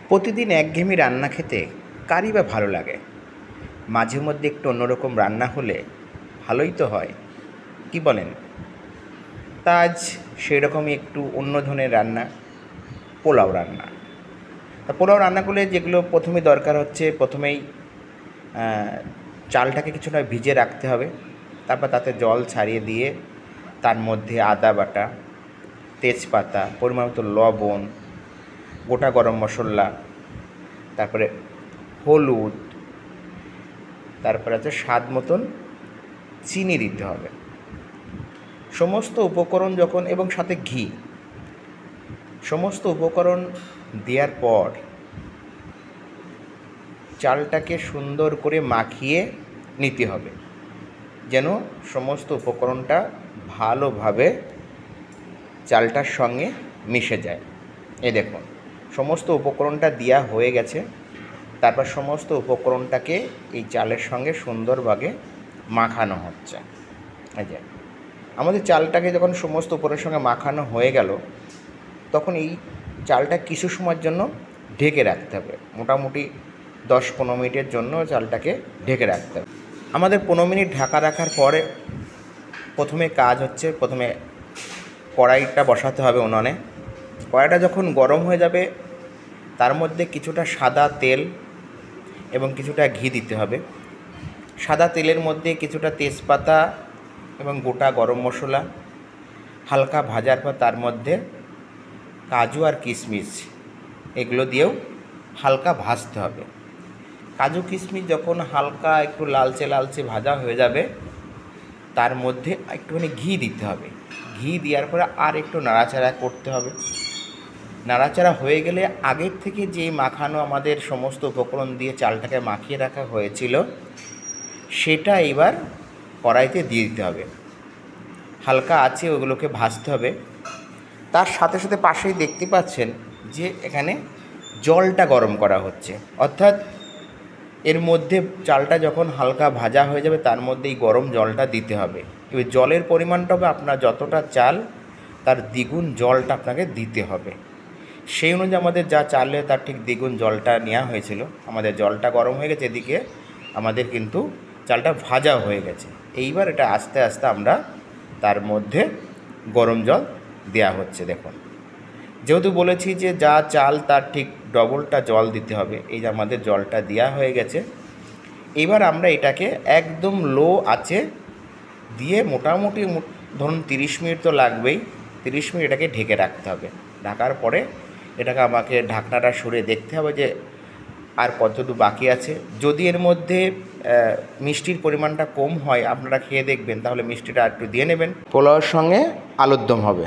প্রতিদিন একঘেয়েমি রান্না খেতে কারই বা ভালো লাগে। মাঝে মধ্যে একটু অন্যরকম রান্না হলে ভালোই তো হয়, কি বলেন? তা আজ সেই রকমই একটু অন্য ধরনের রান্না, পোলাও রান্না। তা পোলাও রান্না করলে যেগুলো প্রথমে দরকার হচ্ছে, প্রথমেই চালটাকে কিছুটা ভিজে রাখতে হবে। তারপর তাতে জল ছাড়িয়ে দিয়ে তার মধ্যে আদা বাটা, তেজপাতা, পরিমাণ মতো লবণ, গোটা গরম মশলা, তারপরে হলুদ, তারপরে আছে স্বাদ মতন চিনি দিতে হবে। সমস্ত উপকরণ যখন, এবং সাথে ঘি, সমস্ত উপকরণ দেওয়ার পর চালটাকে সুন্দর করে মাখিয়ে নিতে হবে, যেন সমস্ত উপকরণটা ভালোভাবে চালটার সঙ্গে মিশে যায়। এই দেখুন, সমস্ত উপকরণটা দেওয়া হয়ে গেছে। তারপর সমস্ত উপকরণটাকে এই চালের সঙ্গে সুন্দরভাবে মাখানো হচ্ছে। এই যে আমাদের চালটাকে যখন সমস্ত উপকরণের সঙ্গে মাখানো হয়ে গেল, তখন এই চালটা কিছু সময়ের জন্য ঢেকে রাখতে হবে। মোটামুটি 10-15 মিনিটের জন্য চালটাকে ঢেকে রাখতে হবে। আমাদের 15 মিনিট ঢাকা রাখার পরে প্রথমে কাজ হচ্ছে, প্রথমে কড়াইটা বসাতে হবে উনুনে। কড়াইটা যখন গরম হয়ে যাবে, তার মধ্যে কিছুটা সাদা তেল এবং কিছুটা ঘি দিতে হবে। সাদা তেলের মধ্যে কিছুটা তেজপাতা এবং গোটা গরম মশলা হালকা ভাজার পর তার মধ্যে কাজু আর কিশমিশ এগুলো দিয়েও হালকা ভাজতে হবে। কাজু কিশমিশ যখন হালকা একটু লালচে লালচে ভাজা হয়ে যাবে, তার মধ্যে একটুখানি ঘি দিতে হবে। ঘি দেওয়ার পরে আর একটু নাড়াচাড়া করতে হবে। নাড়াচাড়া হয়ে গেলে আগের থেকে যে মাখানো আমাদের সমস্ত উপকরণ দিয়ে চালটাকে মাখিয়ে রাখা হয়েছিল, সেটা এবার কড়াইতে দিয়ে দিতে হবে। হালকা আছে ওগুলোকে ভাজতে হবে। তার সাথে সাথে পাশেই দেখতে পাচ্ছেন যে এখানে জলটা গরম করা হচ্ছে, অর্থাৎ এর মধ্যে চালটা যখন হালকা ভাজা হয়ে যাবে, তার মধ্যে এই গরম জলটা দিতে হবে। এবার জলের পরিমাণটা হবে আপনার যতটা চাল, তার দ্বিগুণ জলটা আপনাকে দিতে হবে। সেই অনুযায়ী আমাদের যা চালে তার ঠিক দ্বিগুণ জলটা নেওয়া হয়েছিল। আমাদের জলটা গরম হয়ে গেছে, এদিকে আমাদের কিন্তু চালটা ভাজা হয়ে গেছে। এইবার এটা আস্তে আস্তে আমরা তার মধ্যে গরম জল দেওয়া হচ্ছে। দেখুন, যেহেতু বলেছি যে যা চাল তার ঠিক ডবলটা জল দিতে হবে, এই যে আমাদের জলটা দেওয়া হয়ে গেছে। এবার আমরা এটাকে একদম লো আঁচে দিয়ে মোটামুটি ধরুন 30 মিনিট তো লাগবেই, 30 মিনিট এটাকে ঢেকে রাখতে হবে। ঢাকার পরে এটাকে আমাকে ঢাকনাটা সরিয়ে দেখতে হবে যে আর কতটুকু বাকি আছে। যদি এর মধ্যে মিষ্টির পরিমাণটা কম হয়, আপনারা খেয়ে দেখবেন, তাহলে মিষ্টিটা একটু দিয়ে নেবেন। পোলাওয়ের সঙ্গে আলুর দম হবে।